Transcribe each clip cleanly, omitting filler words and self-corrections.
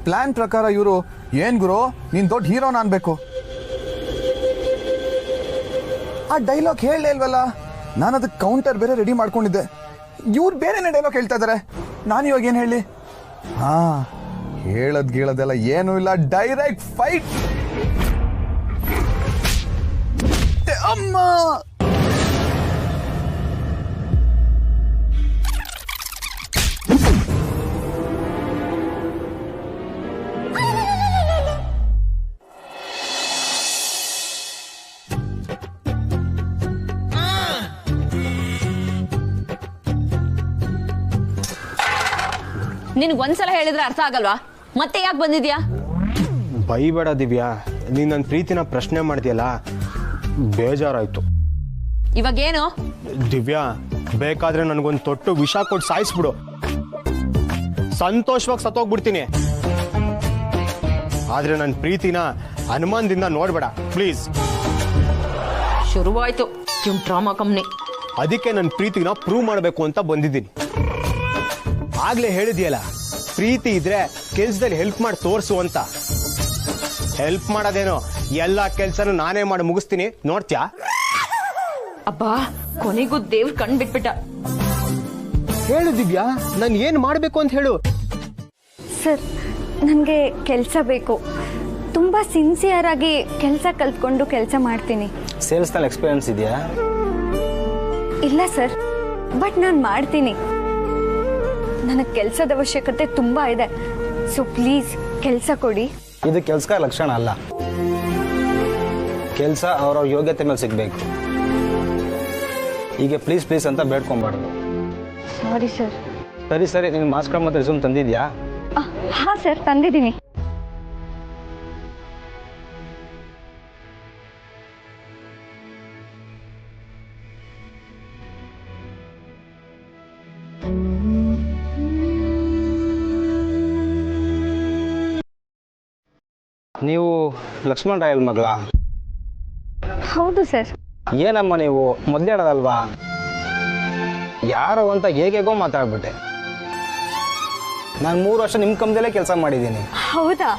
Plan ಪ್ರಕಾರ ಇವರು ಏನ್ ಗುರು ನೀನ್ ದೊಡ್ಡ ಹೀರೋನ ಅನ್ಬೇಕು. ಆ ಡೈಲಾಗ್ ಹೇಳಲೇ ಇಲ್ವಲ್ಲ, ನಾನು ಅದಕ್ಕೆ ಕೌಂಟರ್ ಬೇರೆ ರೆಡಿ ಮಾಡ್ಕೊಂಡಿದ್ದೆ. ಇವ್ರು ಬೇರೆನೇ ಡೈಲಾಗ್ ಹೇಳ್ತಾ ಇದಾರೆ, ನಾನು ಇವಾಗ ಏನ್ ಹೇಳಿ? ಹಾ, ಹೇಳೋದೆಲ್ಲ ಏನೂ ಇಲ್ಲ, ಡೈರೆಕ್ಟ್ ಫೈಟ್. ಅಮ್ಮ ನಿನ್ಗೊಂದ್ಸಲ ಹೇಳಿದ್ರೆ ಅರ್ಥ ಆಗಲ್ವಾ? ಮತ್ತೆ ಯಾಕೆ ಬಂದಿದ್ಯಾ? ಬೈಬೇಡ ದಿವ್ಯಾ, ನೀನ್ ನನ್ನ ಪ್ರೀತಿನ ಪ್ರಶ್ನೆ ಮಾಡ್ತೀಯಲ್ಲ, ಬೇಜಾರಾಯ್ತು. ಇವಾಗೇನು? ದಿವ್ಯಾ, ಬೇಕಾದ್ರೆ ನನಗೊಂದು ತೊಟ್ಟು ವಿಷ ಕೊಟ್ಟು ಸಾಯಿಸ್ಬಿಡು, ಸಂತೋಷವಾಗಿ ಸತ್ತೋಗ್ಬಿಡ್ತೀನಿ. ಆದ್ರೆ ನನ್ನ ಪ್ರೀತಿನ ಅನುಮಾನದಿಂದ ನೋಡ್ಬೇಡ ಪ್ಲೀಸ್. ಶುರುವಾಯ್ತು ಡ್ರಾಮಾ ಕಂಪ್ನಿ. ಅದಕ್ಕೆ ನನ್ನ ಪ್ರೀತಿನ ಪ್ರೂವ್ ಮಾಡಬೇಕು ಅಂತ ಬಂದಿದ್ದೀನಿ. ಆಗ್ಲೇ ಹೇಳಿದ್ಯಲ್ಲ, ಪ್ರೀತಿ ಇದ್ರೆ ಕೆಲ್ಸದಲ್ಲಿ ಹೆಲ್ಪ್ ಮಾಡಿ ತೋರ್ಸು ಅಂತ. ಹೆಲ್ಪ್ ಮಾಡೋದೇನೋ, ಎಲ್ಲಾ ಕೆಲ್ಸನೂ ನಾನೇ ಮಾಡಿ ಮುಗಿಸ್ತೀನಿ, ನೋಡ್ತ್ಯಾ? ಅಬ್ಬಾ, ಕೊನೆಗೂ ದೇವ್ರ ಕಣ್ ಬಿಟ್ಬಿಟ್ಟ. ಹೇಳು ದಿವ್ಯಾ, ನಾನು ಏನ್ ಮಾಡ್ಬೇಕು ಅಂತ ಹೇಳು. ಸರ್, ನನಗೆ ಕೆಲಸ ಬೇಕು. ತುಂಬ ಸಿನ್ಸಿಯರ್ ಆಗಿ ಕೆಲಸ ಕಲ್ತ್ಕೊಂಡು ಕೆಲಸ ಮಾಡ್ತೀನಿ. ಸೇಲ್ಸ್ನಲ್ಲಿ ಎಕ್ಸ್ಪೀರಿಯನ್ಸ್ ಇದೆಯಾ? ಇಲ್ಲ ಸರ್, ಬಟ್ ನಾನು ಮಾಡ್ತೀನಿ. ನನಗೆ ಕೆಲಸದ ಅವಶ್ಯಕತೆ ತುಂಬ ಇದೆ. ಸೊ ಪ್ಲೀಸ್ ಕೆಲಸ ಕೊಡಿ. ಇದು ಕೆಲಸದ ಲಕ್ಷಣ ಅಲ್ಲ. ಕೆಲಸ ಅವ್ರವ್ರ ಯೋಗ್ಯತೆ ಮೇಲೆ ಸಿಗಬೇಕು. ಹೀಗೆ ಪ್ಲೀಸ್ ಪ್ಲೀಸ್ ಅಂತ ಬೇಡ್ಕೊಬಾರ್ದು. Sorry sir. ಸರಿ, ನೀನು ಮಾಸ್ಕ್ ಕಾರ್ಡ್ ಮತ್ತು ರೆಸ್ಯೂಮ್ ತಂದಿದ್ಯಾ? ಹಾಂ ಸರ್, ತಂದಿದ್ದೀನಿ. ನೀವು ಲಕ್ಷ್ಮಣ್ ರಾಯಲ್ ಮಗಳ? ಹೌದು ಸರ್. ಏನಮ್ಮ ನೀವು ಮೊದಲೇ ಹೇಳೋದಲ್ವಾ? ಯಾರೋ ಅಂತ ಹೇಗೇಗೋ ಮಾತಾಡ್ಬಿಟ್ಟೆ. ನಾನು 3 ವರ್ಷ ನಿಮ್ಮ ಕಂಪ್ನಿಯಲ್ಲೇ ಕೆಲಸ ಮಾಡಿದ್ದೀನಿ. ಹೌದಾ?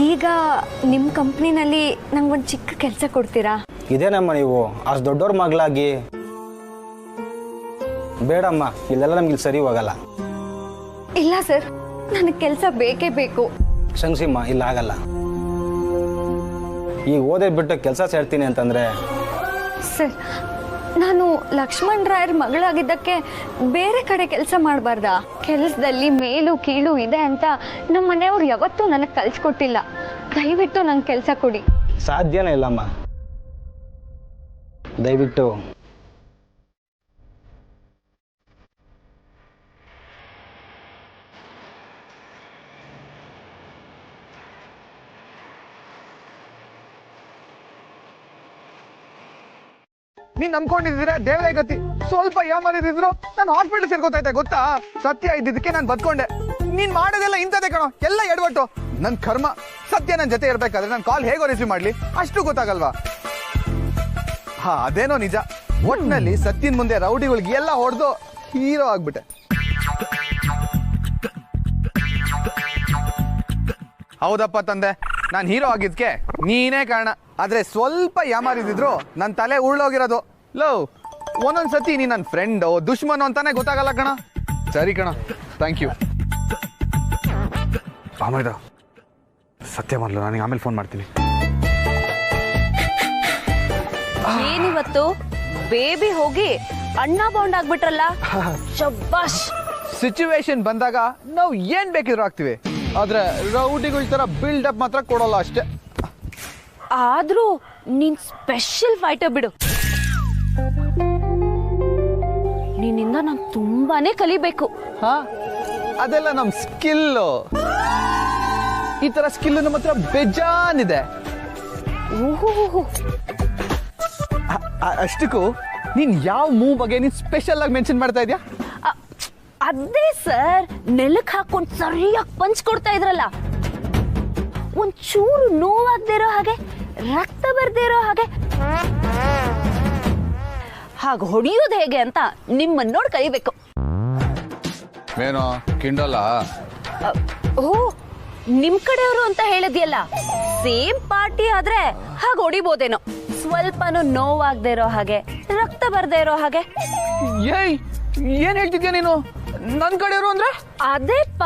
ಈಗ ನಿಮ್ಮ ಕಂಪ್ನಿನಲ್ಲಿ ನಂಗೊಂದು ಚಿಕ್ಕ ಕೆಲಸ ಕೊಡ್ತೀರಾ? ಇದೇನಮ್ಮ ನೀವು ಅಷ್ಟು ದೊಡ್ಡವ್ರ ಮಗಳಾಗಿ? ಬೇಡಮ್ಮ, ಇಲ್ಲೆಲ್ಲ ನಮ್ಗೆ ಇಲ್ಲಿ ಸರಿ ಹೋಗಲ್ಲ. ಇಲ್ಲ ಸರ್, ನನಗೆ ಕೆಲಸ ಬೇಕೇ ಬೇಕು. ಶಂಕ್ಷಿಮ್ಮ, ಇಲ್ಲ ಆಗಲ್ಲ. ಈಗ ಓದೇ ಬಿಟ್ಟು ಕೆಲಸ ಸೇರ್ತೀನಿ ಅಂತಂದ್ರೆ? ಸರ್, ನಾನು ಲಕ್ಷ್ಮಣ್ ರಾಯರ್ ಮಗಳಾಗಿದ್ದಕ್ಕೆ ಬೇರೆ ಕಡೆ ಕೆಲಸ ಮಾಡಬಾರ್ದಾ? ಕೆಲಸದಲ್ಲಿ ಮೇಲು ಕೀಳು ಇದೆ ಅಂತ ನಮ್ಮ ಮನೆಯವ್ರು ಯಾವತ್ತೂ ನನಗೆ ಕಲಿಸ್ಕೊಟ್ಟಿಲ್ಲ. ದಯವಿಟ್ಟು ನಂಗೆ ಕೆಲಸ ಕೊಡಿ. ಸಾಧ್ಯನೇ ಇಲ್ಲಮ್ಮ, ದಯವಿಟ್ಟು. ನೀನ್ ನಂಬ್ಕೊಂಡಿದ್ರೆ ದೇವರೇ ಗತಿ. ಸ್ವಲ್ಪ ಯಾಮಾರಿದ್ರು ನಾನು ಹಾಸ್ಪಿಟಲ್ ಸೇರ್ಕೋತಾ ಇದ್ದೆ ಗೊತ್ತಾ? ಸತ್ಯ ಇದ್ದಿದ್ದಕ್ಕೆ ನಾನು ಬದ್ಕೊಂಡೆ. ನೀನ್ ಮಾಡೋದೆಲ್ಲ ಇಂಥದ್ದೇ ಕಣೋ, ಎಲ್ಲ ಎಡವಟ್ಟು. ನನ್ ಕರ್ಮ. ಸತ್ಯ ನನ್ ಜೊತೆ ಇರ್ಬೇಕಾದ್ರೆ ನಾನು ಕಾಲ್ ಹೇಗೋ ರಿಸೀವ್ ಮಾಡ್ಲಿ ಅಷ್ಟು ಗೊತ್ತಾಗಲ್ವಾ? ಹಾ, ಅದೇನೋ ನಿಜ. ಒಟ್ನಲ್ಲಿ ಸತ್ಯನ್ ಮುಂದೆ ರೌಡಿಗಳಿಗೆ ಎಲ್ಲ ಹೊಡೆದು ಹೀರೋ ಆಗ್ಬಿಟ್ಟೆ. ಹೌದಪ್ಪ ತಂದೆ, ನಾನು ಹೀರೋ ಆಗಿದ್ಕೆ ನೀನೇ ಕಾರಣ. ಆದ್ರೆ ಸ್ವಲ್ಪ ಯಾಮಾರಿದ್ರು ನನ್ನ ತಲೆ ಉರುಳೋಗಿರೋದು. ಲವ್, ಒಂದೊಂದ್ಸತಿ ನೀ ನನ್ನ ಫ್ರೆಂಡ್ ದುಶ್ಮನ್ ಅಂತಾನೆ ಗೊತ್ತಾಗಲ್ಲ ಕಣ. ಸರಿ ಕಣ, ಥ್ಯಾಂಕ್ ಯು. ಆಮೇಲೆ ಸತ್ಯ ಮಾಡ್ಲು, ನನಗೆ ಆಮೇಲೆ ಫೋನ್ ಮಾಡ್ತೀನಿ. ಏನಿವತ್ತು ಬೇಬಿ ಹೋಗಿ ಅಣ್ಣ ಬೌಂಡ್ ಆಗ್ಬಿಟ್ರಲ್ಲ, ಶಬ್ಬಾಷ್. ಸಿಚುವೇಶನ್ ಬಂದಾಗ ನಾವು ಏನ್ ಬೇಕಿದ್ರು ಆಗ್ತೀವಿ, ಆದ್ರೆ ರೌಡಿಗಳ ತರ ಬಿಲ್ಡ್ ಅಪ್ ಮಾತ್ರ ಕೊಡೋಲ್ಲ ಅಷ್ಟೇ. ಆದ್ರೂ ನೀನ್ ಸ್ಪೆಷಲ್ ಫೈಟರ್ ಬಿಡು. ನಿನ್ನಿಂದ ನಾನು ತುಂಬಾನೇ ಕಲಿಬೇಕು. ಹಾ, ಅದೆಲ್ಲ ನಮ್ ಸ್ಕಿಲ್ಲು. ಈ ತರ ಸ್ಕಿಲ್ ನಮ್ಮ ಹತ್ರ ಬೇಜಾನಿದೆ. ಓಹೋ, ಅಷ್ಟಕ್ಕೂ ನೀನ್ ಯಾವ ಮೂವ್ ಬಗ್ಗೆ ನೀನ್ ಸ್ಪೆಷಲ್ ಆಗಿ ಮೆನ್ಷನ್ ಮಾಡ್ತಾ ಇದ್ಯಾ? ಅದೇ ಸರ್, ನೆಲಕ್ ಹಾಕೊಂಡು ಸರಿಯಾಗಿ ಪಂಚ್ ಕೊಡ್ತಾ ಇದ್ರಲ್ಲ, ಒಂಚೂರು ನೋವಾಗದೇ ಇರೋ ಹಾಗೆ, ರಕ್ತ ಬರ್ದೇ ಇರೋ ಹಾಗೆ, ಹಾಗೆ ಹೊಡೆಯೋದು ಹೇಗೆ ಅಂತ ನಿಮ್ಮನ್ನ ನೋಡಿ ಕಲಿಬೇಕು. ಏನೋ ಕಿಂಡಲ್ಲ? ಓ ನಿಮ್ ಕಡೆಯವರು ಅಂತ ಹೇಳಿದ್ಯಲ್ಲ, ಸೇಮ್ ಪಾರ್ಟಿ ಆದ್ರೆ ಹಾಗೆ ಹೊಡಿಬೋದೇನೋ. ಸ್ವಲ್ಪನೂ ನೋವಾಗದೆ ಇರೋ ಹಾಗೆ, ರಕ್ತ ಬರ್ದೇ ಇರೋ ಹಾಗೆ. ಏಯ್ ಏನ್ ಹೇಳ್ತಿದ್ಯಾ ನೀನು? ನನ್ ಕಡೆಯವರು ಅಂದ್ರೆ? ಅದೇಪ್ಪ,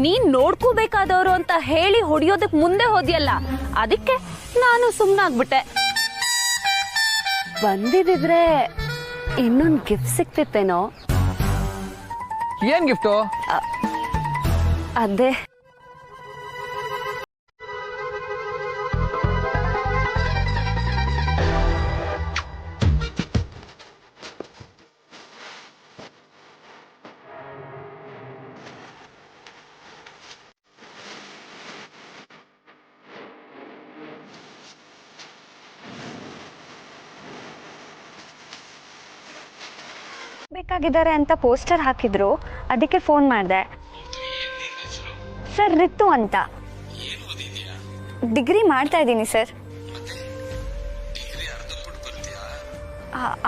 ನೀನ್ ನೋಡ್ಕೋಬೇಕಾದವರು ಅಂತ ಹೇಳಿ ಹೊಡಿಯೋದಕ್ ಮುಂದೆ ಹೋದ್ಯಲ್ಲ, ಅದಕ್ಕೆ ನಾನು ಸುಮ್ನಾಗ್ಬಿಟ್ಟೆ. ಬಂದಿದ್ರೆ ಇನ್ನೊಂದು ಗಿಫ್ಟ್ ಸಿಕ್ತಿತ್ತೇನೋ. ಏನ್ ಗಿಫ್ಟು? ಅದೇ ಬೇಕಾಗಿದ್ದಾರೆ ಅಂತ ಪೋಸ್ಟರ್ ಹಾಕಿದ್ರು, ಅದಕ್ಕೆ ಫೋನ್ ಮಾಡಿದೆ. ಸರ್ ರಿತು ಅಂತ. ಡಿಗ್ರಿ ಮಾಡ್ತಾ ಇದ್ದೀನಿ ಸರ್.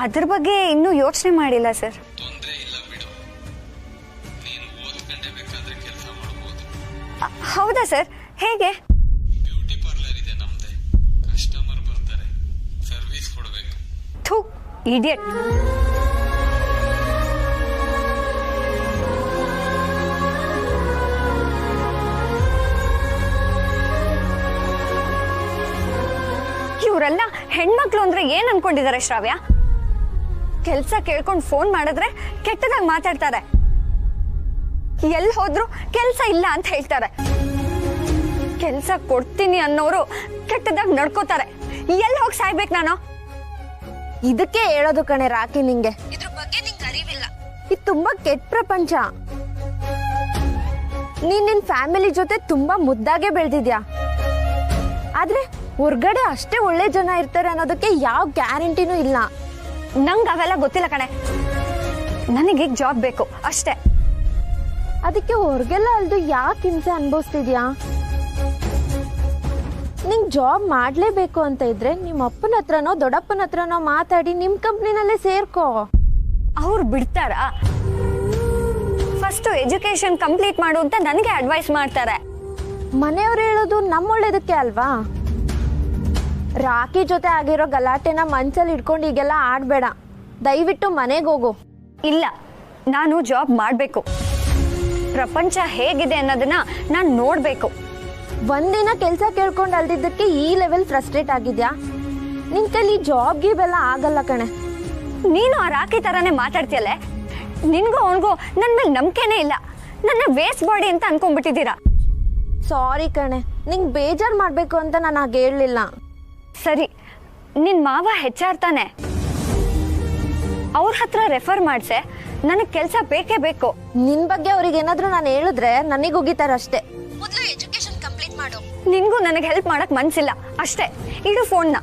ಅದ್ರ ಬಗ್ಗೆ ಇನ್ನೂ ಯೋಚನೆ ಮಾಡಿಲ್ಲ ಸರ್. ಹೌದಾ ಸರ್? ಹೇಗೆ? ಥು, ಇಡಿಯಟ್. ಇವರೆಲ್ಲ ಹೆಣ್ಮಕ್ಳು ಅಂದ್ರೆ ಏನ್ ಅನ್ಕೊಂಡಿದ್ದಾರೆ ಶ್ರಾವ್ಯ? ಕೆಲ್ಸ ಕೇಳ್ಕೊಂಡು ಫೋನ್ ಮಾಡಿದ್ರೆ ಕೆಟ್ಟದಾಗ ಮಾತಾಡ್ತಾರೆ, ಎಲ್ಲಿ ಹೋದ್ರು ಕೆಲ್ಸ ಇಲ್ಲ ಅಂತ ಹೇಳ್ತಾರೆ. ಕೆಲ್ಸ ಕೊಡ್ತೀನಿ ಅನ್ನೋರು ಕೆಟ್ಟದಾಗ ನಡ್ಕೋತಾರೆ. ಎಲ್ಲಿ ಹೋಗಿ ಸಾಯ್ಬೇಕು ನಾನು? ಇದಕ್ಕೆ ಹೇಳೋದು ಕಣೆ ರಾಕಿ ನಿಂಗೆ, ಇದ್ರ ಬಗ್ಗೆ ನಿಂಗೆ ಅರಿವಿಲ್ಲ. ಇದು ತುಂಬಾ ಕೆಟ್ಟ ಪ್ರಪಂಚ. ನೀನ್ ನಿನ್ ಫ್ಯಾಮಿಲಿ ಜೊತೆ ತುಂಬಾ ಮುದ್ದಾಗೆ ಬೆಳೆದಿದ್ಯಾ, ಆದ್ರೆ ಹೊರ್ಗಡೆ ಅಷ್ಟೇ ಒಳ್ಳೆ ಜನ ಇರ್ತಾರೆ ಅನ್ನೋದಕ್ಕೆ ಯಾವ ಗ್ಯಾರಂಟಿನೂ ಇಲ್ಲ. ನಂಗೆ ಅವೆಲ್ಲ ಗೊತ್ತಿಲ್ಲ ಕಣೆ. ನನಗೀಗ ಜಾಬ್ ಬೇಕು ಅಷ್ಟೇ. ಅದಕ್ಕೆ ಹೊರ್ಗೆಲ್ಲ ಅಲ್ದು ಯಾಕೆ ಹಿಂಸೆ ಅನ್ಭವಿಸ್ತಿದ್ಯಾ? ನಿಂಗ್ ಜಾಬ್ ಮಾಡ್ಲೇಬೇಕು ಅಂತ ಇದ್ರೆ ನಿಮ್ಮ ಅಪ್ಪನ ಹತ್ರನೋ ದೊಡ್ಡಪ್ಪನ ಹತ್ರನೋ ಮಾತಾಡಿ ನಿಮ್ ಕಂಪ್ನಿನಲ್ಲೇ ಸೇರ್ಕೋ. ಅವ್ರು ಬಿಡ್ತಾರಾ? ಫಸ್ಟ್ ಎಜುಕೇಶನ್ ಕಂಪ್ಲೀಟ್ ಮಾಡು ಅಂತ ನನಗೆ ಅಡ್ವೈಸ್ ಮಾಡ್ತಾರೆ. ಮನೆಯವ್ರು ಹೇಳೋದು ನಮ್ಮೊಳ್ಳೇದಕ್ಕೆ ಅಲ್ವಾ? ರಾಕಿ ಜೊತೆ ಆಗಿರೋ ಗಲಾಟೆನ ಮನ್ಸಲ್ಲಿ ಇಟ್ಕೊಂಡು ಈಗೆಲ್ಲ ಆಡ್ಬೇಡ. ದಯವಿಟ್ಟು ಮನೆಗೆ ಹೋಗು. ಇಲ್ಲ, ನಾನು ಜಾಬ್ ಮಾಡಬೇಕು. ಪ್ರಪಂಚ ಹೇಗಿದೆ ಅನ್ನೋದನ್ನ ನಾನು ನೋಡಬೇಕು. ಒಂದಿನ ಕೆಲಸ ಕೇಳ್ಕೊಂಡು ಅಲ್ದಿದ್ದಕ್ಕೆ ಈ ಲೆವೆಲ್ ಫ್ರಸ್ಟ್ರೇಟ್ ಆಗಿದ್ಯಾ? ನಿನ್ ಕೈಲಿ ಜಾಬ್ ಗೀಬೆಲ್ಲ ಆಗಲ್ಲ ಕಣೆ. ನೀನು ಆ ರಾಕಿ ತರಾನೇ ಮಾತಾಡ್ತೀಯಲ್ಲ. ನಿನ್ಗೂ ಅವನಿಗೂ ನನ್ನ ಮೇಲೆ ನಂಬಿಕೆನೇ ಇಲ್ಲ. ನನ್ನ ವೇಸ್ಟ್ ಬಾಡಿ ಅಂತ ಅನ್ಕೊಂಡ್ಬಿಟ್ಟಿದ್ದೀರಾ. ಸಾರಿ ಕಣೆ, ನಿಂಗೆ ಬೇಜಾರು ಮಾಡಬೇಕು ಅಂತ ನಾನು ಹಾಗೆ ಹೇಳಲಿಲ್ಲ. ಸರಿ, ನಿನ್ ಮಾವ ಹೆಚ್ಚಾರ್ ತಾನೆ, ಅವ್ರ ಹತ್ರ ರೆಫರ್ ಮಾಡ್ಸೆ. ನನಗೆ ಕೆಲಸ ಬೇಕೇ ಬೇಕು. ನಿನ್ ಬಗ್ಗೆ ಅವ್ರಿಗೆ ಏನಾದ್ರೂ ನಾನು ಹೇಳಿದ್ರೆ ನನಗೆ ಹೋಗಿತಾರಷ್ಟೇ. ಮೊದಲು ಎಜುಕೇಶನ್ ಕಂಪ್ಲೀಟ್ ಮಾಡು. ನಿನ್ಗೂ ನನಗೆ ಹೆಲ್ಪ್ ಮಾಡಕ್ ಮನ್ಸಿಲ್ಲ ಅಷ್ಟೇ. ಇಡು ಫೋನ್ನ.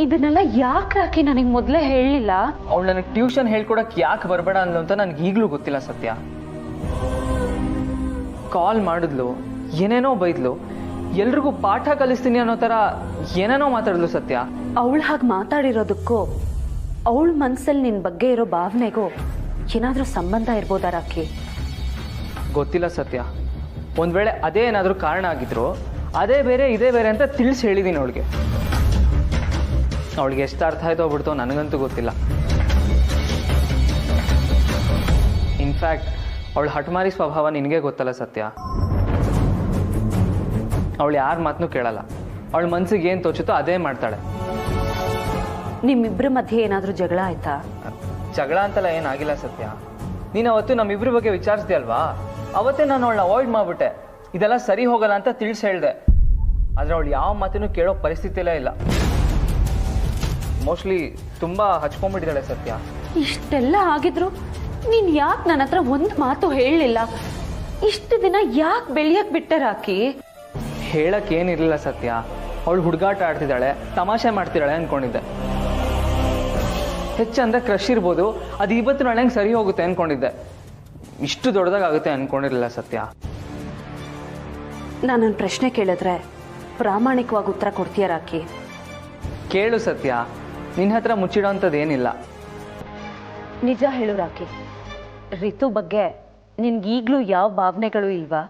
ಇದನ್ನೆಲ್ಲ ಯಾಕೆ ರಾಕಿ ನನಗೆ ಮೊದಲೇ ಹೇಳಲಿಲ್ಲ? ಅವಳು ನನಗೆ ಟ್ಯೂಷನ್ ಹೇಳ್ಕೊಡಕ್ಕೆ ಯಾಕೆ ಬರಬೇಡ ಅಂದ್ಲು ಅಂತ ನನಗೆ ಈಗಲೂ ಗೊತ್ತಿಲ್ಲ ಸತ್ಯ. ಕಾಲ್ ಮಾಡಿದ್ಲು, ಏನೇನೋ ಬೈದ್ಲು, ಎಲ್ರಿಗೂ ಪಾಠ ಕಲಿಸ್ತೀನಿ ಅನ್ನೋ ಥರ ಏನೇನೋ ಮಾತಾಡಿದ್ಲು ಸತ್ಯ. ಅವಳು ಹಾಗೆ ಮಾತಾಡಿರೋದಕ್ಕೂ ಅವಳ ಮನಸ್ಸಲ್ಲಿ ನಿನ್ನ ಬಗ್ಗೆ ಇರೋ ಭಾವನೆಗೂ ಏನಾದರೂ ಸಂಬಂಧ ಇರ್ಬೋದಾ ರಾಕಿ? ಗೊತ್ತಿಲ್ಲ ಸತ್ಯ. ಒಂದು ವೇಳೆ ಅದೇ ಏನಾದರೂ ಕಾರಣ ಆಗಿದ್ರು ಅದೇ ಬೇರೆ ಇದೇ ಬೇರೆ ಅಂತ ತಿಳಿಸಿ ಹೇಳಿದ್ದೀನಿ ಅವಳಿಗೆ. ಅವಳಿಗೆ ಎಷ್ಟು ಅರ್ಥ ಆಯ್ತೋ ಬಿಡ್ತೋ ನನಗಂತೂ ಗೊತ್ತಿಲ್ಲ. ಇನ್ಫ್ಯಾಕ್ಟ್ ಅವಳ ಹಠಮಾರಿ ಸ್ವಭಾವ ನಿನಗೆ ಗೊತ್ತಲ್ಲ ಸತ್ಯ. ಅವಳು ಯಾರ ಮಾತನ್ನೂ ಕೇಳಲ್ಲ. ಅವಳ ಮನ್ಸಿಗೆ ಏನು ತೋಚುತ್ತೋ ಅದೇ ಮಾಡ್ತಾಳೆ. ನಿಮ್ಮಿಬ್ಬರ ಮಧ್ಯೆ ಏನಾದರೂ ಜಗಳ ಆಯ್ತಾ? ಜಗಳ ಅಂತೆಲ್ಲ ಏನಾಗಿಲ್ಲ ಸತ್ಯ. ನೀನು ಅವತ್ತು ನಮ್ಮಿಬ್ಬರ ಬಗ್ಗೆ ವಿಚಾರಿಸ್ದೆ ಅಲ್ವಾ, ಅವತ್ತೇ ನಾನು ಅವಳನ್ನ ಅವಾಯ್ಡ್ ಮಾಡಿಬಿಟ್ಟೆ. ಇದೆಲ್ಲ ಸರಿ ಹೋಗಲ್ಲ ಅಂತ ತಿಳಿಸಿ ಹೇಳಿದೆ. ಆದರೆ ಅವಳು ಯಾವ ಮಾತನ್ನು ಕೇಳೋ ಪರಿಸ್ಥಿತಿಯಲ್ಲೇ ಇಲ್ಲ. ಮೋಸ್ಟ್ಲಿ ತುಂಬ ಹಚ್ಕೊಂಡ್ಬಿಟ್ಟಿದ್ದಾಳೆ ಸತ್ಯ. ಇಷ್ಟೆಲ್ಲ ಆಗಿದ್ರು ನೀನು ಯಾಕೆ ನನ್ನ ಹತ್ರ ಒಂದು ಮಾತು ಹೇಳಲಿಲ್ಲ? ಇಷ್ಟು ದಿನ ಯಾಕೆ ಬೆಳೆಯಕ್ಕೆ ಬಿಟ್ಟೆ ರಾಕಿ? ಹೇಳಕ್ಕೆ ಏನಿರಲಿಲ್ಲ ಸತ್ಯ. ಅವಳು ಹುಡುಗಾಟ ಆಡ್ತಿದ್ದಾಳೆ, ತಮಾಷೆ ಮಾಡ್ತಿದ್ದಾಳೆ ಅಂದ್ಕೊಂಡಿದ್ದೆ. ಹೆಚ್ಚಂದ್ರೆ ಕ್ರಶ್ ಇರ್ಬೋದು, ಅದು ಇವತ್ತು ನಾಳೆ ಸರಿ ಹೋಗುತ್ತೆ ಅಂದ್ಕೊಂಡಿದ್ದೆ. ಇಷ್ಟು ದೊಡ್ಡದಾಗುತ್ತೆ ಅಂದ್ಕೊಂಡಿರಲಿಲ್ಲ ಸತ್ಯ. ನಾನೊಂದು ಪ್ರಶ್ನೆ ಕೇಳಿದ್ರೆ ಪ್ರಾಮಾಣಿಕವಾಗಿ ಉತ್ತರ ಕೊಡ್ತೀಯ ರಾಕಿ? ಕೇಳು ಸತ್ಯ, ನಿನ್ನ ಹತ್ರ ಮುಚ್ಚಿಡೋಂಥದ್ದು ಏನಿಲ್ಲ. ನಿಜ ಹೇಳು ರಾಕಿ, ರಿತು ಬಗ್ಗೆ ನಿನ್ಗೀಗ್ಲೂ ಯಾವ ಭಾವನೆಗಳು ಇಲ್ವಾ?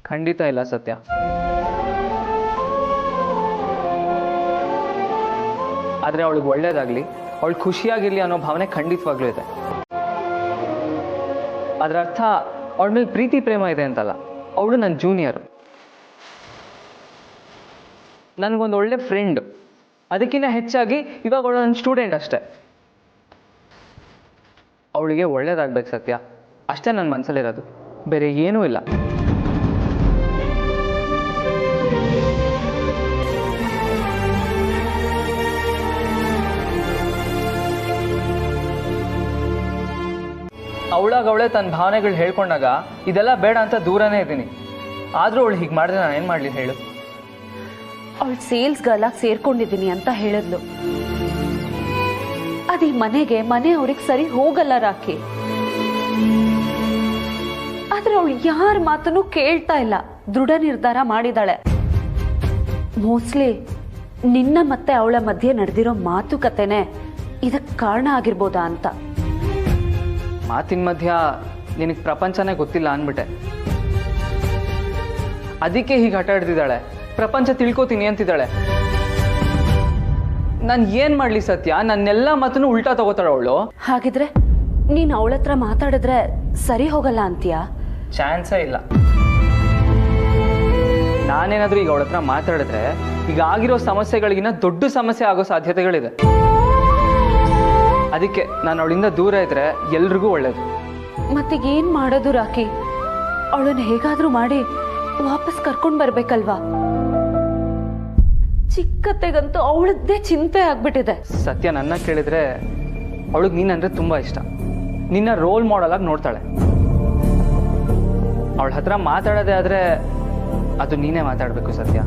ಖಂಡಿತ ಇಲ್ಲ ಸತ್ಯ. ಆದರೆ ಅವಳಿಗೆ ಒಳ್ಳೇದಾಗಲಿ, ಅವಳು ಖುಷಿಯಾಗಿರಲಿ ಅನ್ನೋ ಭಾವನೆ ಖಂಡಿತವಾಗ್ಲೂ ಇದೆ. ಅದರ ಅರ್ಥ ಅವಳ ಮೇಲೆ ಪ್ರೀತಿ ಪ್ರೇಮ ಇದೆ ಅಂತಲ್ಲ. ಅವಳು ನನ್ನ ಜೂನಿಯರು, ನನಗೊಂದು ಒಳ್ಳೆ ಫ್ರೆಂಡ್. ಅದಕ್ಕಿಂತ ಹೆಚ್ಚಾಗಿ ಇವಾಗ ಅವಳು ನನ್ನ ಸ್ಟೂಡೆಂಟ್ ಅಷ್ಟೆ. ಅವಳಿಗೆ ಒಳ್ಳೇದಾಗ್ಬೇಕು ಸತ್ಯ, ಅಷ್ಟೇ ನನ್ನ ಮನಸ್ಸಲ್ಲಿರೋದು, ಬೇರೆ ಏನೂ ಇಲ್ಲ. ಅವಳೇ ತನ್ನ ಭಾವನೆಗಳು ಹೇಳ್ಕೊಂಡಾಗ ಇದೆಲ್ಲ ಬೇಡ ಅಂತ ದೂರನೇ ಇದ್ದೀನಿ. ಆದರೂ ಅವಳು ಹೀಗೆ ಮಾಡಿದ್ರೆ ನಾನು ಏನು ಮಾಡಲಿ ಹೇಳು? ಅವಳು ಸೇಲ್ಸ್ ಗರ್ಲಾಗಿ ಸೇರ್ಕೊಂಡಿದ್ದೀನಿ ಅಂತ ಹೇಳಿದ್ಲು. ಅದು ಈ ಮನೆಯವ್ರಿಗೆ ಸರಿ ಹೋಗಲ್ಲ ರಾಕಿ. ಆದ್ರೆ ಅವಳು ಯಾರ ಮಾತನ್ನು ಕೇಳ್ತಾ ಇಲ್ಲ, ದೃಢ ನಿರ್ಧಾರ ಮಾಡಿದಾಳೆ. ಮೋಸ್ಟ್ಲಿ ನಿನ್ನ ಮತ್ತೆ ಅವಳ ಮಧ್ಯೆ ನಡೆದಿರೋ ಮಾತುಕತೆನೆ ಇದಕ್ಕೆ ಕಾರಣ ಆಗಿರ್ಬೋದಾ ಅಂತ. ಮಾತಿನ ಮಧ್ಯ ನಿನಗೆ ಪ್ರಪಂಚನೇ ಗೊತ್ತಿಲ್ಲ ಅಂದ್ಬಿಟ್ಟೆ. ಅದಕ್ಕೆ ಹೀಗೆ ಹಠ ಹಿಡ್ದಿದ್ದಾಳೆ, ಪ್ರಪಂಚ ತಿಳ್ಕೊತೀನಿ ಅಂತಿದ್ದಾಳೆ. ನಾನು ಏನು ಮಾಡಲಿ ಸತ್ಯ? ನನ್ನೆಲ್ಲ ಮಾತನ್ನು ಉಲ್ಟಾ ತಗೋತಾಳೆ ಅವಳು. ಹಾಗಿದ್ರೆ ನೀನು ಅವಳ ಹತ್ರ ಮಾತಾಡಿದ್ರೆ ಸರಿ ಹೋಗಲ್ಲ ಅಂತೀಯಾ? ಚಾನ್ಸೇ ಇಲ್ಲ. ನಾನೇನಾದರೂ ಈಗ ಅವಳ ಹತ್ರ ಮಾತಾಡಿದ್ರೆ ಈಗ ಆಗಿರೋ ಸಮಸ್ಯೆಗಳಿಗಿನ್ನ ದೊಡ್ಡ ಸಮಸ್ಯೆ ಆಗೋ ಸಾಧ್ಯತೆಗಳಿದೆ. ಅದಕ್ಕೆ ನಾನು ಅವಳಿಂದ ದೂರ ಇದ್ರೆ ಎಲ್ರಿಗೂ ಒಳ್ಳೇದು. ಮತ್ತೀಗ ಏನ್ ಮಾಡೋದು ರಾಕಿ? ಅವಳನ್ನ ಹೇಗಾದ್ರೂ ಮಾಡಿ ವಾಪಸ್ ಕರ್ಕೊಂಡ್ ಬರ್ಬೇಕಲ್ವಾ? ಚಿಕ್ಕತ್ತೆಗಂತೂ ಅವಳದ್ದೇ ಚಿಂತೆ ಆಗ್ಬಿಟ್ಟಿದೆ. ಸತ್ಯ, ನನ್ನ ಕೇಳಿದ್ರೆ ಅವಳಿಗೆ ನೀನಂದ್ರೆ ತುಂಬಾ ಇಷ್ಟ. ನಿನ್ನ ರೋಲ್ ಮಾಡೆಲ್ ಆಗಿ ನೋಡ್ತಾಳೆ. ಅವಳ ಹತ್ರ ಮಾತಾಡೋದೇ ಆದ್ರೆ ಅದು ನೀನೇ ಮಾತಾಡಬೇಕು ಸತ್ಯ.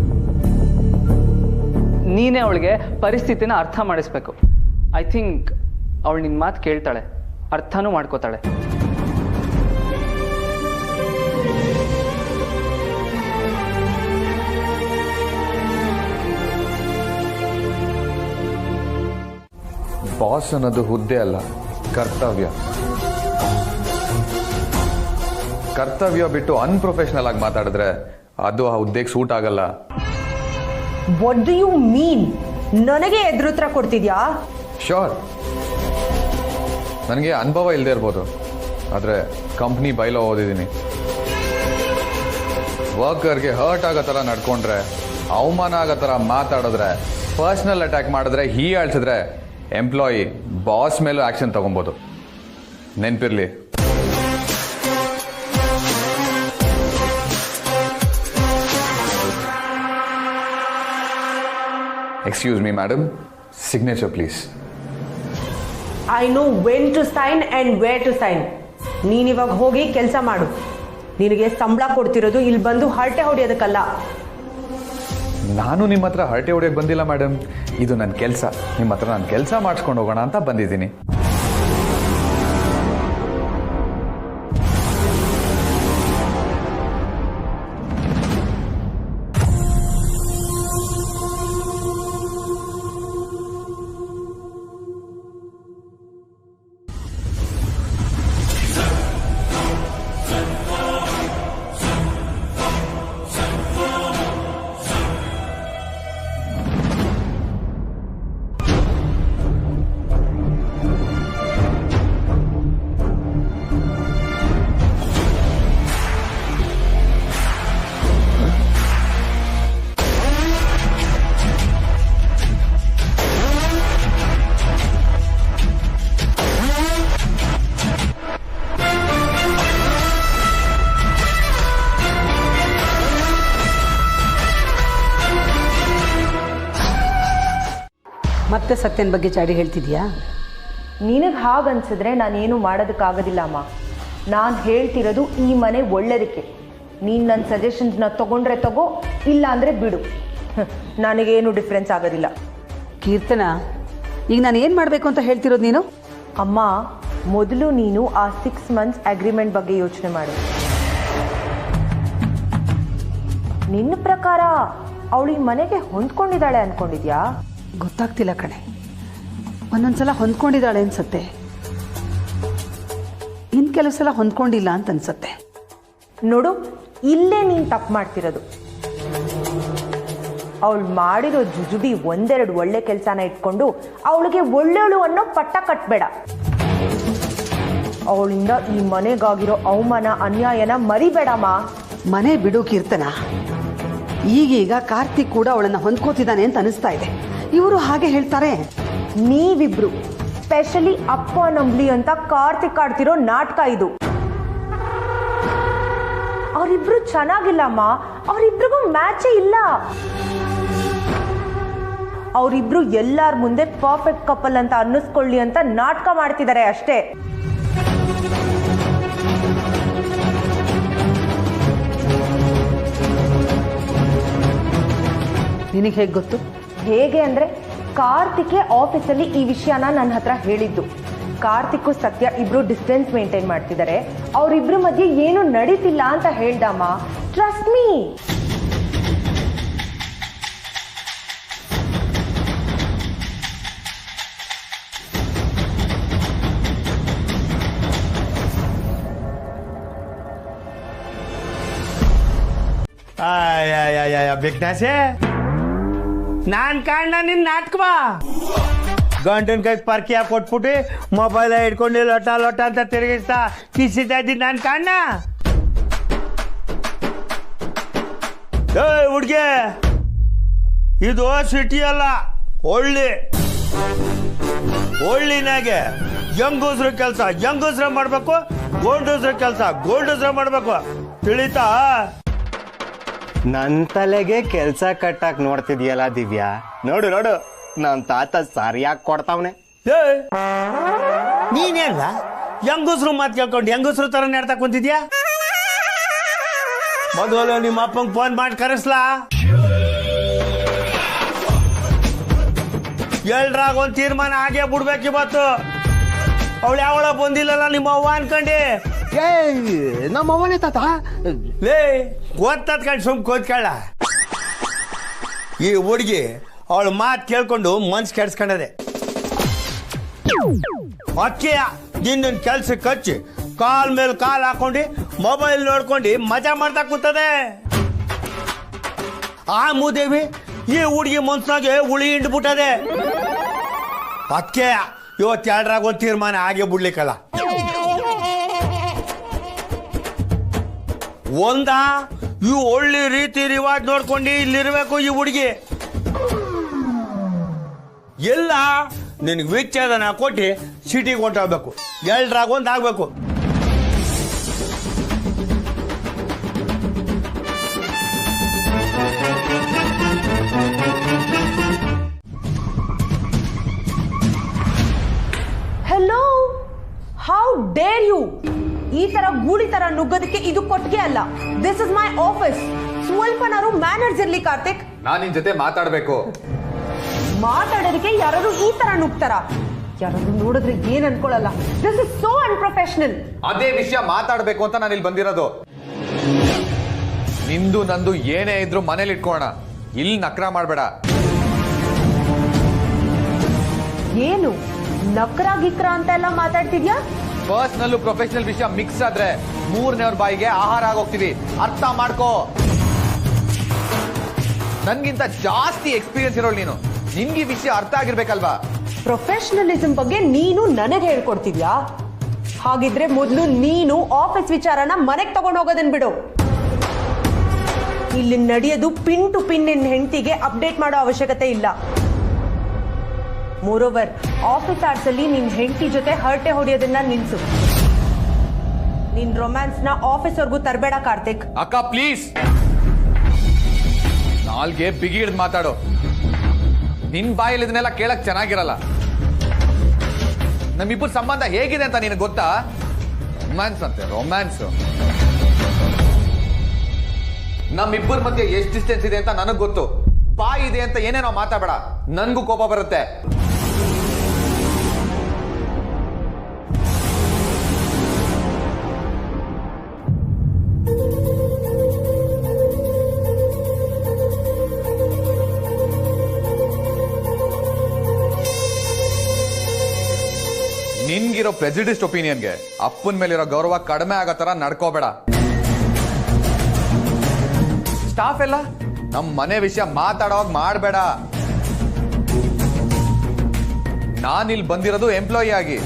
ನೀನೇ ಅವಳಿಗೆ ಪರಿಸ್ಥಿತಿನ ಅರ್ಥ ಮಾಡಿಸ್ಬೇಕು. ಐ ಥಿಂಕ್ ಅವಳು ನಿನ್ನ ಮಾತು ಕೇಳ್ತಾಳೆ, ಅರ್ಥನೂ ಮಾಡ್ಕೋತಾಳೆ. ಬಾಸ್ ಅನ್ನೋದು ಹುದ್ದೆ ಅಲ್ಲ, ಕರ್ತವ್ಯ. ಕರ್ತವ್ಯ ಬಿಟ್ಟು ಅನ್ಪ್ರೊಫೆಷನಲ್ ಆಗಿ ಮಾತಾಡಿದ್ರೆ ಅದು ಆ ಹುದ್ದೆಗೆ ಸೂಟ್ ಆಗಲ್ಲ. What do you mean? ನನಗೆ ಎದುರುತ್ರ ಕೊಡ್ತಿದ್ಯಾ? ಶೋರ್, ನನಗೆ ಅನುಭವ ಇಲ್ಲದೆ ಇರ್ಬೋದು, ಆದರೆ ಕಂಪ್ನಿ ಬೈಲೋ ಓದಿದ್ದೀನಿ. ವರ್ಕರ್ಗೆ ಹರ್ಟ್ ಆಗೋ ಥರ ನಡ್ಕೊಂಡ್ರೆ, ಅವಮಾನ ಆಗೋ ಥರ ಮಾತಾಡಿದ್ರೆ, ಪರ್ಸ್ನಲ್ ಅಟ್ಯಾಕ್ ಮಾಡಿದ್ರೆ, ಹೀಯಾಳ್ಸಿದ್ರೆ ಎಂಪ್ಲಾಯಿ ಬಾಸ್ ಮೇಲೂ ಆ್ಯಕ್ಷನ್ ತಗೊಬೋದು. ನೆನಪಿರಲಿ. Excuse me madam, signature please. I know when to sign and where to sign. ನೀನಿವಾಗ ಹೋಗಿ ಕೆಲಸ ಮಾಡು. ನಿನಗೆ ಸಂಬಳ ಕೊಡ್ತಿರೋದು ಇಲ್ಲಿ ಬಂದು ಹರಟೆ ಹೊಡೆಯೋದಕ್ಕಲ್ಲ. ನಾನು ನಿಮ್ಮ ಹತ್ರ ಹರಟೆ ಹೊಡೆಯೋಕೆ ಬಂದಿಲ್ಲ ಮೇಡಮ್. ಇದು ನನ್ನ ಕೆಲಸ. ನಿಮ್ಮ ಹತ್ರ ನಾನು ಕೆಲಸ ಮಾಡಿಸ್ಕೊಂಡು ಹೋಗೋಣ ಅಂತ ಬಂದಿದ್ದೀನಿ. ಮತ್ತೆ ಸತ್ಯನ ಬಗ್ಗೆ ಚಾಡಿ ಹೇಳ್ತಿದ್ಯಾ? ನಿನಗೆ ಹಾಗನ್ಸಿದ್ರೆ ನಾನೇನು ಮಾಡೋದಕ್ಕಾಗೋದಿಲ್ಲ ಅಮ್ಮ. ನಾನು ಹೇಳ್ತಿರೋದು ಈ ಮನೆ ಒಳ್ಳೇದಕ್ಕೆ. ನೀನು ನನ್ನ ಸಜೆಷನ್ಸ್ನ ತೊಗೊಂಡ್ರೆ ತಗೋ, ಇಲ್ಲ ಅಂದರೆ ಬಿಡು. ನನಗೇನು ಡಿಫ್ರೆನ್ಸ್ ಆಗೋದಿಲ್ಲ. ಕೀರ್ತನ, ಈಗ ನಾನು ಏನು ಮಾಡಬೇಕು ಅಂತ ಹೇಳ್ತಿರೋದು ನೀನು? ಅಮ್ಮ, ಮೊದಲು ನೀನು ಆ 6 months ಅಗ್ರಿಮೆಂಟ್ ಬಗ್ಗೆ ಯೋಚನೆ ಮಾಡು. ನಿನ್ನ ಪ್ರಕಾರ ಅವಳು ಈ ಮನೆಗೆ ಹೊಂದ್ಕೊಂಡಿದ್ದಾಳೆ ಅಂದ್ಕೊಂಡಿದ್ಯಾ? ಗೊತ್ತಾಗ್ತಿಲ್ಲ ಕಣೆ. ಒಂದೊಂದ್ಸಲ ಹೊಂದ್ಕೊಂಡಿದ್ದಾಳೆ ಅನ್ಸತ್ತೆ, ಇನ್ನು ಕೆಲವು ಸಲ ಹೊಂದ್ಕೊಂಡಿಲ್ಲ ಅಂತ ಅನ್ಸತ್ತೆ. ನೋಡು, ಇಲ್ಲೇ ನೀನು ತಪ್ಪು ಮಾಡ್ತಿರೋದು. ಅವಳು ಮಾಡಿರೋ ಜುಜುಬಿ ಒಂದೆರಡು ಒಳ್ಳೆ ಕೆಲಸನ ಇಟ್ಕೊಂಡು ಅವಳಿಗೆ ಒಳ್ಳೆಯವಳು ಅನ್ನೋ ಪಟ್ಟ ಕಟ್ಟಬೇಡ. ಅವಳಿಂದ ಈ ಮನೆಗಾಗಿರೋ ಅವಮಾನ ಅನ್ಯಾಯನ ಮರಿಬೇಡಮ್ಮ. ಮನೆ ಬಿಡು ಕೀರ್ತನ. ಈಗೀಗ ಕಾರ್ತಿಕ್ ಕೂಡ ಅವಳನ್ನು ಹೊಂದ್ಕೋತಿದ್ದಾನೆ ಅಂತ ಅನಿಸ್ತಾ ಇದೆ. ಇವರು ಹಾಗೆ ಹೇಳ್ತಾರೆ. ನೀವಿಬ್ರು, ಸ್ಪೆಷಲಿ ಅಪ್ಪ ನಂಬ್ಲಿ ಅಂತ ಕಾರ್ತಿಕ್ ಆಡ್ತಿರೋ ನಾಟಕ ಇದು. ಅವರಿಬ್ರು ಚೆನ್ನಾಗಿಲ್ಲಮ್ಮ. ಅವರಿಬ್ರಿಗೂ ಮ್ಯಾಚೇ ಇಲ್ಲ. ಅವರಿಬ್ರು ಎಲ್ಲಾರ ಮುಂದೆ ಪರ್ಫೆಕ್ಟ್ ಕಪಲ್ ಅಂತ ಅನ್ನಿಸ್ಕೊಳ್ಳಿ ಅಂತ ನಾಟಕ ಮಾಡ್ತಿದ್ದಾರೆ ಅಷ್ಟೇ. ನಿನಗೆ ಹೇಗೆ ಗೊತ್ತು? ಹೇಗೆ ಅಂದರೆ, ಕಾರ್ತಿಕೆ ಆಫೀಸಲ್ಲಿ ಈ ವಿಷಯನ ನನ್ನ ಹತ್ರ ಹೇಳಿದ್ದು. ಕಾರ್ತಿಕ್ ಸತ್ಯ ಇಬ್ರು ಡಿಸ್ಟೆನ್ಸ್ ಮೇಂಟೈನ್ ಮಾಡ್ತಿದ್ದಾರೆ, ಅವರಿಬ್ರ ಮಧ್ಯೆ ಏನು ನಡೀತಿಲ್ಲ ಅಂತ ಹೇಳ್ದಮ್ಮ. Trust me. ಬಿಗ್ನಾಸೆ, ನಾನ್ ಕಾಣ್ಣ ನಿನ್ ನಾಟಕವಾ? ಗಂಟನ್ ಕೈ ಪರ್ಕಿ ಹಾಕಿ ಕೊಟ್ಬಿಟ್ಟು ಮೊಬೈಲ್ ಹಿಡ್ಕೊಂಡು ಲೊಟ ಲೊಟ ಅಂತ ತಿರುಗಿಸ್ತಾ ಕಿಸಿತಾ ಇದ್ದೀನಿ ನಾನು ಕಾಣ್ಣ. ಏ ಹುಡ್ಗೆ, ಇದು ಸಿಟಿ ಅಲ್ಲ, ಒಳ್ಳಿ. ಒಳ್ಳಿನಾಗೆ ಯಂಗೂಸ್ರ ಕೆಲಸ ಯಂಗೂಸ್ರ ಮಾಡ್ಬೇಕು, ಗೋಲ್ಡೂಸ್ರ ಕೆಲಸ ಗೋಲ್ಡೂಸ್ರ ಮಾಡ್ಬೇಕು, ತಿಳಿತಾ? ನನ್ನ ತಲೆಗೆ ಕೆಲಸ ಕಟ್ಟಾಕ್ ನೋಡ್ತಿದ್ಯಲ್ಲ ದಿವ್ಯಾ. ನೋಡು ನೋಡು, ನನ್ನ ತಾತ ಸರಿಯಾಗಿ ಕೊಡ್ತಾವನೆ. ನೀನೇಲ್ಲ ಯಂಗೂಸ್ರು ಮಾತು ಕೇಳ್ಕೊಂಡು ಯಂಗೂಸ್ರು ತರ ನೆಡ್ತಾ ಕುಂತಿದ್ಯಾ? ಮೊದಲು ನಿಮ್ಮ ಅಪ್ಪಂಗೆ ಫೋನ್ ಮಾಡಿ ಕರೆಸ್ಲಾ? ಎಲ್ರಾಗ ಒಂದು ತೀರ್ಮಾನ ಆಗೇ ಬಿಡ್ಬೇಕು ಇವತ್ತು. ಅವಳು ಯಾವಳ ಬಂದಿಲ್ಲಲ್ಲ ನಿಮ್ಮ ಅವ್ವ ಅನ್ಕೊಂಡಿ. ನಮ್ಮ ಅವನೇ ತಾತ. ಲೇ ಗೊತ್ತದ್ಕೊಂಡು ಸುಮ್ ಕೂತ್ಕೊಳ್ಳ. ಈ ಹುಡುಗಿ ಅವಳು ಮಾತು ಕೇಳ್ಕೊಂಡು ಮನ್ಸು ಕೆಡ್ಸ್ಕೊಂಡದೆ. ಅಕ್ಕಿಯ ನಿನ್ನ ಕೆಲ್ಸಕ್ಕೆ ಹಚ್ಚಿ ಕಾಲ್ ಮೇಲೆ ಕಾಲ್ ಹಾಕೊಂಡು ಮೊಬೈಲ್ ನೋಡ್ಕೊಂಡು ಮಜಾ ಮಾಡ್ತಾ ಕೂತದೆ. ಆ ಮೂದೇವಿ ಈ ಹುಡುಗಿ ಮನ್ಸ್ನಾಗೆ ಉಳಿ ಹಿಂಡ್ಬಿಟ್ಟದೆ. ಅಕ್ಕೆ ಇವತ್ತು ಎರಡರಾಗ ಒಂದು ತೀರ್ಮಾನ ಆಗೇ ಬಿಡ್ಲಿಕ್ಕಲ್ಲ. ಒಂದ ಇವು ಒಳ್ಳೆ ರೀತಿ ರಿವಾಜ್ ನೋಡ್ಕೊಂಡು ಇಲ್ಲಿರ್ಬೇಕು ಈ ಹುಡುಗಿ. ಎಲ್ಲ ನಿನಗೆ ವಿಚ್ಛೇದನ ಕೊಟ್ಟು ಸಿಟಿಗೆ ಹೊಂಟೋಗ್ಬೇಕು. ಎರಡರಾಗ ಒಂದು ಆಗ್ಬೇಕು. ಡೇರ್ ಯು ಈ ತರ ಗೂಳಿ ತರ ನುಗ್ಗೋದಕ್ಕೆ ಇದು ಕೊಟ್ಟಿಗೆ ಅಲ್ಲ. This is my office. ಸ್ವಲ್ಪನಾರು ಮ್ಯಾನರ್ಸ್ ಇರ್ಲಿ ಕಾರ್ತಿಕ್. ನಾನು ನಿನ್ ಜೊತೆ ಮಾತಾಡ್ಬೇಕು. ಮಾತಾಡೋದಕ್ಕೆ ಯಾರು ಈ ತರ ನುಗ್ತಾರ? ಯಾರಾದ್ರೂ ನೋಡಿದ್ರೆ ಏನ್ ಅನ್ಕೊಳ್ಳಲ್ಲ. This is so unprofessional. ಅದೇ ವಿಷಯ ಮಾತಾಡ್ಬೇಕು ಅಂತ ನಾನು ಇಲ್ಲಿ ಬಂದಿರೋದು. ನಿಂದು ನಂದು ಏನೇ ಇದ್ರು ಮನೇಲಿ ಇಟ್ಕೋಣ, ಇಲ್ಲಿ ನಕ್ರ ಮಾಡ್ಬೇಡ. ಏನು ನಕ್ರ ಗಿಕ್ರ ಅಂತ ಎಲ್ಲ ಮಾತಾಡ್ತಿದ್ಯಾ? ಪರ್ಸನಲ್ ಪ್ರೊಫೆಷನಲ್ ವಿಷಯ ಮಿಕ್ಸ್ ಆದ್ರೆ ಮೂರನೇವ್ರ ಬಾಯಿಗೆ ಆಹಾರ ಆಗೋಗ್ತೀವಿ. ಅರ್ಥ ಮಾಡ್ಕೋ. ನನ್ಗಿಂತ ಜಾಸ್ತಿ ಎಕ್ಸ್ಪೀರಿಯನ್ಸ್ ಇರೋಳು ನೀನು. ನಿನ್ಗೆ ಈ ವಿಷಯ ಅರ್ಥ ಆಗಿರ್ಬೇಕಲ್ವಾ? ಪ್ರೊಫೆಷನಲಿಸಂ ಬಗ್ಗೆ ನೀನು ನನಗೆ ಹೇಳ್ಕೊಡ್ತಿದ್ಯಾ? ಹಾಗಿದ್ರೆ ಮೊದಲು ನೀನು ಆಫೀಸ್ ವಿಚಾರನ ಮನೆಗೆ ತಗೊಂಡು ಹೋಗೋದನ್ ಬಿಡು. ಇಲ್ಲಿ ನಡೆಯೋದು ಪಿನ್ ಟು ಪಿನ್ ನಿನ್ನ ಹೆಂಡತಿಗೆ ಅಪ್ಡೇಟ್ ಮಾಡೋ ಅವಶ್ಯಕತೆ ಇಲ್ಲ. ಮೋರೋವರ್, ಆಫೀಸ್ ಅವರ್ಸ್ ಅಲ್ಲಿ ನಿನ್ ಹೆಂಡತಿ ಜೊತೆ ಹರಟೆ ಹೊಡೆಯೋದನ್ನ ನಿಲ್ಸು. ನಿನ್ ರೊಮ್ಯಾನ್ಸ್ ನ ಆಫೀಸ್ ವರ್ಗೂ ತರಬೇಡ ಕಾರ್ತಿಕ್. ಅಕ್ಕ ಪ್ಲೀಸ್, ನಾಲ್ಗೆ ಬಿಗಿ ಹಿಡ್ದು ಮಾತಾಡು. ನಿನ್ ಬಾಯಲ್ಲಿ ಇದನ್ನೆಲ್ಲ ಕೇಳಕ್ ಚೆನ್ನಾಗಿರಲ್ಲ. ನಮ್ಮಿಬ್ಬರ ಸಂಬಂಧ ಹೇಗಿದೆ ಅಂತ ನಿನಗೆ ಗೊತ್ತಾ? ರೊಮ್ಯಾನ್ಸ್ ಅಂತೆ, ರೊಮ್ಯಾನ್ಸ್. ನಮ್ಮಿಬ್ಬರ ಮಧ್ಯೆ ಎಷ್ಟು ಡಿಸ್ಟೆನ್ಸ್ ಇದೆ ಅಂತ ನನಗ್ ಗೊತ್ತು. ಬಾಯಿ ಇದೆ ಅಂತ ಏನೇನೋ ಮಾತಾಡಬೇಡ, ನನ್ಗೂ ಕೋಪ ಬರುತ್ತೆ. ನಿನ್ಗಿರೋ ಪ್ರೆಜುಡಿಸ್ಡ್ ಒಪಿನಿಯನ್ಗೆ ಅಪ್ಪನ ಮೇಲಿರೋ ಗೌರವ ಕಡಿಮೆ ಆಗೋ ತರ ನಡ್ಕೋಬೇಡ. ಸ್ಟಾಫ್ ಎಲ್ಲ ನಮ್ ಮನೆ ವಿಷಯ ಮಾತಾಡೋವಾಗ ಮಾಡಬೇಡ. ನಾನಿಲ್ಲಿ ಬಂದಿರೋದು ಎಂಪ್ಲಾಯಿ ಆಗಿ.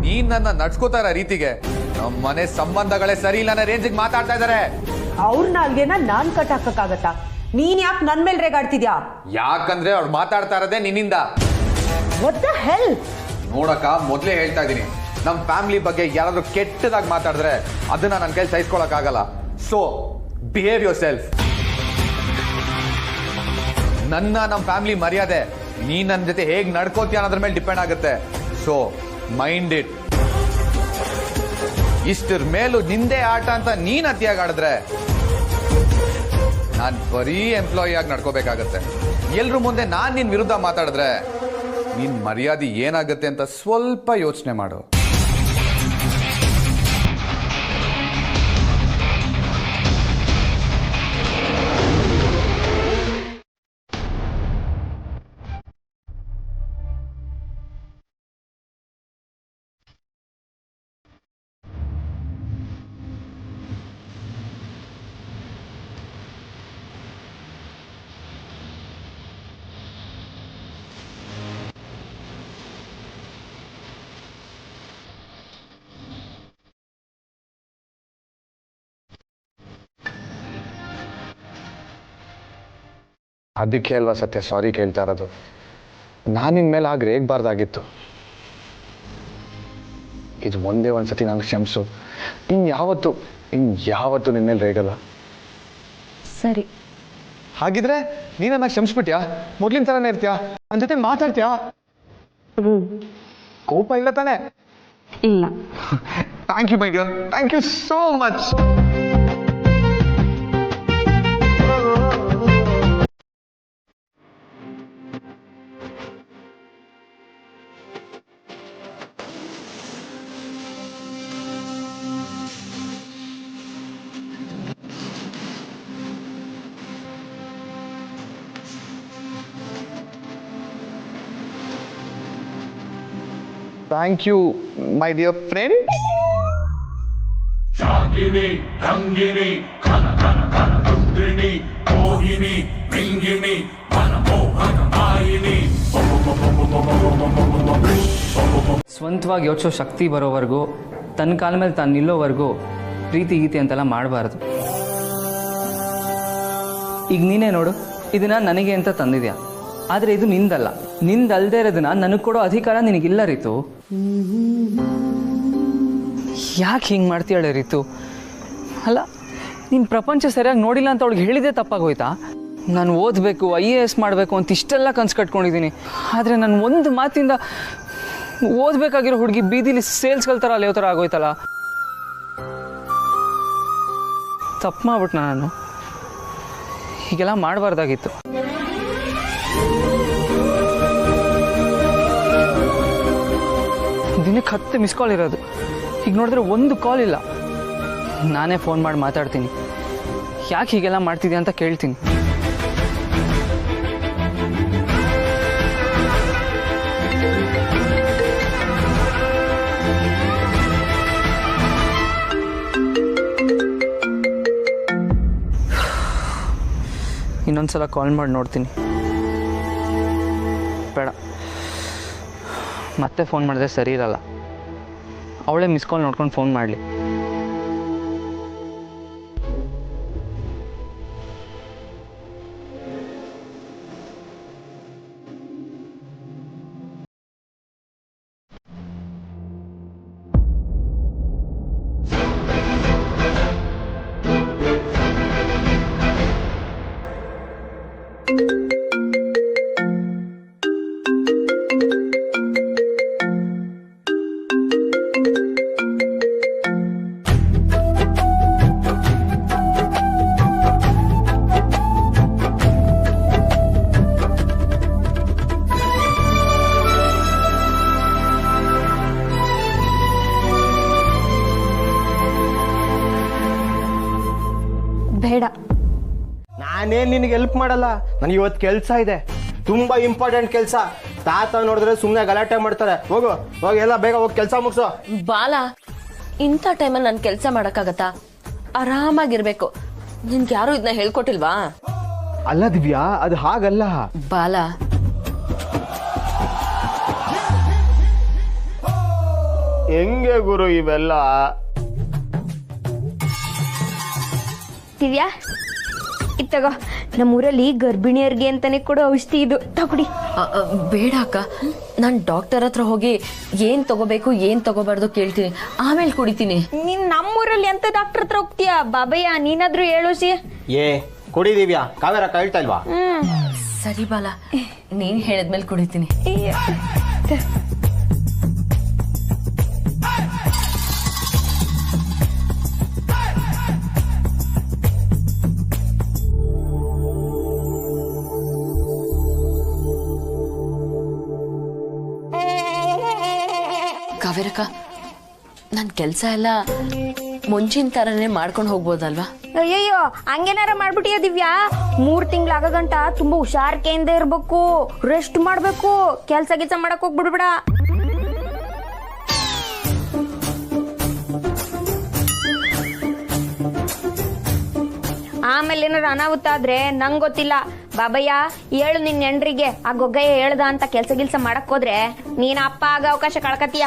ನೀನ್ ನನ್ನ ನಡ್ಸ್ಕೋತಾ ಇರೋ ರೀತಿಗೆ ನಮ್ ಮನೆ ಸಂಬಂಧಗಳೇ ಸರಿ ಇಲ್ಲ ಅನ್ನೋ ರೇಂಜಿಗೆ ಮಾತಾಡ್ತಾ ಇದಾರೆ. ಅವ್ರ ನಾಲ್ಗೆನ ನಾನ್ ಕಟ್ ಹಾಕಕ್ಕಾಗತ್ತಾ? ನೀನ್ ಯಾಕೆ ನನ್ ಮೇಲೆ ರೇಗಾಡ್ತಿದ್ಯಾ? ಯಾಕಂದ್ರೆ ಅವ್ರು ಮಾತಾಡ್ತಾ ಇರೋದೇ ನಿನ್ನಿಂದ. What the hell? ನೋಡಕ್ಕ, ಮೊದ್ಲೇ ಹೇಳ್ತಾ ಇದೀನಿ, ನಮ್ ಫ್ಯಾಮಿಲಿ ಬಗ್ಗೆ ಯಾರಾದ್ರೂ ಕೆಟ್ಟದಾಗಿ ಮಾತಾಡಿದ್ರೆ ಅದನ್ನ ನನ್ನ ಕೈ ಸಹಿಸ್ಕೊಳಕ್ ಆಗಲ್ಲ. So behave your self. ನಮ್ ಫ್ಯಾಮಿಲಿ ಮರ್ಯಾದೆ ನೀನ್ ನನ್ನ ಜೊತೆ ಹೇಗ್ ನಡ್ಕೋತೀಯ ಅನ್ನೋದ್ರ ಮೇಲೆ ಡಿಪೆಂಡ್ ಆಗುತ್ತೆ. So mind it. ಇಷ್ಟರ ಮೇಲೂ ನಿಂದೇ ಆಟ ಅಂತ ನೀನ್ ಅತಿಯಾಗಿ ಆಡಿದ್ರೆ ನಾನ್ ಬರೀ ಎಂಪ್ಲಾಯಿ ಆಗಿ ನಡ್ಕೋಬೇಕಾಗತ್ತೆ. ಎಲ್ರ ಮುಂದೆ ನಾನ್ ನಿನ್ ವಿರುದ್ಧ ಮಾತಾಡಿದ್ರೆ ನಿನ್ ಮರ್ಯಾದೆ ಏನಾಗುತ್ತೆ ಅಂತ ಸ್ವಲ್ಪ ಯೋಚನೆ ಮಾಡು. ಅದಕ್ಕೆ ಅಲ್ವಾ ಸತ್ಯ ಸಾರಿ ಕೇಳ್ತಾ ಇರೋದು. ನಾನು ನಿನ್ನ ಮೇಲೆ ಆಗ ರೇಗಬಾರ್ದಾಗಿತ್ತು. ಇದು ಒಂದೇ ಒಂದ್ಸತಿ ನನಗೆ ಕ್ಷಮಿಸು. ಇನ್ಯಾವತ್ತು ನಿನ್ನ ಮೇಲೆ ರೇಗಲ್ಲ. ಸರಿ. ಹಾಗಿದ್ರೆ ನೀ ನನ್ನ ಕ್ಷಮಿಸ್ಬಿಟ್ಯಾ? ಮೊದ್ಲಿನ ಥರನೇ ಇರ್ತೀಯಾ? ನನ್ನ ಜೊತೆ ಮಾತಾಡ್ತೀಯಾ? ಕೋಪ ಇಲ್ಲ ತಾನೆ? ಇಲ್ಲ. Thank you my dear, thank you so much. Thank you, my dear friend. Shagini, Rangini, Kana Kana Kana Rudrini, Mohini, Ringini, Manamohana Mayini. ಸ್ವಂತವಾಗಿ ಯೋಚಿಸೋ ಶಕ್ತಿ ಬರೋವರೆಗೂ, ತನ್ನ ಕಾಲ ಮೇಲೆ ತಾನು ನಿಲ್ಲೋವರೆಗೂ ಪ್ರೀತಿ ಗೀತಿ ಅಂತೆಲ್ಲ ಮಾಡಬಾರ್ದು. ಈಗ ನೀನೇ ನೋಡು, ಇದನ್ನ ನನಗೆ ಅಂತ ತಂದಿದ್ಯಾ, ಆದರೆ ಇದು ನಿಂದಲ್ಲ. ನಿಂದಲ್ದೇ ಇರೋದನ್ನ ನನಗೆ ಕೊಡೋ ಅಧಿಕಾರ ನಿನಗಿಲ್ಲ ರೀತು. ಯಾಕೆ ಹಿಂಗೆ ಮಾಡ್ತೀಯಾಳೆ ರೀತು? ಅಲ್ಲ, ನೀನು ಪ್ರಪಂಚ ಸರಿಯಾಗಿ ನೋಡಿಲ್ಲ ಅಂತ ಅವಳಿಗೆ ಹೇಳಿದೆ ತಪ್ಪಾಗೋಯ್ತಾ? ನಾನು ಓದಬೇಕು, IAS ಮಾಡಬೇಕು ಅಂತ ಇಷ್ಟೆಲ್ಲ ಕನ್ಸು ಕಟ್ಕೊಂಡಿದ್ದೀನಿ. ಆದರೆ ನಾನು ಒಂದು ಮಾತಿಂದ ಓದ್ಬೇಕಾಗಿರೋ ಹುಡುಗಿ ಬೀದಿಲಿ ಸೇಲ್ಸ್ಗಳ ಥರ ಅಲೆಯೋ ಥರ ಆಗೋಯ್ತಲ್ಲ. ತಪ್ಪು ಮಾಡ್ಬಿಟ್ನ ನಾನು. ಹೀಗೆಲ್ಲ ಮಾಡಬಾರ್ದಾಗಿತ್ತು. ದಿನಕ್ಕೆ 10 ಮಿಸ್ ಕಾಲ್ ಇರೋದು. ಈಗ ನೋಡಿದ್ರೆ ಒಂದು ಕಾಲ್ ಇಲ್ಲ. ನಾನೇ ಫೋನ್ ಮಾಡಿ ಮಾತಾಡ್ತೀನಿ. ಯಾಕೆ ಹೀಗೆಲ್ಲ ಮಾಡ್ತಿದ್ಯಾ ಅಂತ ಕೇಳ್ತೀನಿ. ಇನ್ನೊಂದ್ಸಲ ಕಾಲ್ ಮಾಡಿ ನೋಡ್ತೀನಿ. ಬೇಡ, ಮತ್ತೆ ಫೋನ್ ಮಾಡಿದ್ರೆ ಸರಿ ಇರಲ್ಲ. ಅವಳೇ ಮಿಸ್ ಕಾಲ್ ನೋಡ್ಕೊಂಡು ಫೋನ್ ಮಾಡಲಿ. ಬೇಡ, ನಾನೇನ್ ನಿನಗೆ ಹೆಲ್ಪ್ ಮಾಡಲ್ಲ. ನನಗೆ ಇವತ್ತು ಕೆಲಸ ಇದೆ, ತುಂಬಾ ಇಂಪಾರ್ಟೆಂಟ್ ಕೆಲಸ. ತಾತ ನೋಡಿದ್ರೆ ಸುಮ್ಮನೆ ಗಲಾಟೆ ಮಾಡ್ತಾರೆ. ಹೋಗು ಹೋಗಿ, ಎಲ್ಲ ಬೇಗ ಹೋಗಿ ಕೆಲಸ ಮುಗಿಸು. ಬಾಲ, ಇಂಥ ಟೈಮಲ್ಲಿ ನಾನು ಕೆಲಸ ಮಾಡಕ್ಕಾಗತ್ತಾ? ಆರಾಮಾಗಿರ್ಬೇಕು. ನಿನ್ಗೆ ಯಾರು ಇದನ್ನ ಹೇಳ್ಕೊಟ್ಟಿಲ್ವಾ? ಅಲ್ಲ ದಿವ್ಯಾ, ಅದು ಹಾಗಲ್ಲ. ಬಾಲ, ಹೆಂಗೆ ಗುರು ಇವೆಲ್ಲ? ದಿವ್ಯಾ, ಇದು ತಗೋ. ನಮ್ಮೂರಲ್ಲಿ ಗರ್ಭಿಣಿಯರಿಗೆ ಅಂತಾನೆ ಕೊಡೋ ಔಷಧಿ ಇದು, ತಗೊಡಿ. ಬೇಡ ಅಕ್ಕ, ನಾನು ಡಾಕ್ಟರ್ ಹತ್ರ ಹೋಗಿ ಏನ್ ತಗೋಬೇಕು ಏನ್ ತಗೋಬಾರ್ದು ಕೇಳ್ತೀನಿ, ಆಮೇಲೆ ಕುಡಿತೀನಿ. ನೀನ್ ನಮ್ಮೂರಲ್ಲಿ ಎಂತ ಡಾಕ್ಟರ್ ಹತ್ರ ಹೋಗ್ತೀಯಾ? ಬಾಬಯ್ಯ, ನೀನಾದ್ರೂ ಹೇಳು ಸಿ. ಏ ಕುಡಿ ದಿವ್ಯಾ, ಕಾವೇರ ಹೇಳ್ತಾ ಇಲ್ವಾ? ಸರಿ ಬಾಲ, ನೀನ್ ಹೇಳಿದ್ಮೇಲೆ ಕುಡಿತೀನಿ. ಕಾವೇರಕ್ಕ, ನನ್ನ ಕೆಲಸ ಎಲ್ಲ ಮುಂಚಿನ ತರನೇ ಮಾಡ್ಕೊಂಡು ಹೋಗ್ಬೋದಲ್ವಾ? ಅಯ್ಯಯ್ಯೋ, ಹಂಗೇನಾರ ಮಾಡ್ಬಿಟ್ಟಿಯ ದಿವ್ಯಾ? 3 ತಿಂಗಳಾಗ ಗಂಟ ತುಂಬಾ ಹುಷಾರಿಕೆಯಿಂದ ಇರ್ಬೇಕು, ರೆಸ್ಟ್ ಮಾಡ್ಬೇಕು, ಕೆಲ್ಸ ಮಾಡಕ್ ಹೋಗ್ಬಿಡ್ಬೇಡ. ಆಮೇಲೆ ಏನಾರ ಅನಾಹುತ ಆದ್ರೆ ನಂಗ್ ಗೊತ್ತಿಲ್ಲ. ಬಾಬಯ್ಯ, ಹೇಳು ನಿನ್ ಹೆಂಡ್ರಿಗೆ, ಆ ಗೊಗ್ಗಯ್ಯ ಹೇಳ್ದ ಅಂತ ಕೆಲ್ಸ ಮಾಡಕ್ ಹೋದ್ರೆ ನೀನ್ ಅಪ್ಪ ಆಗ ಅವಕಾಶ ಕಳ್ಕತೀಯ.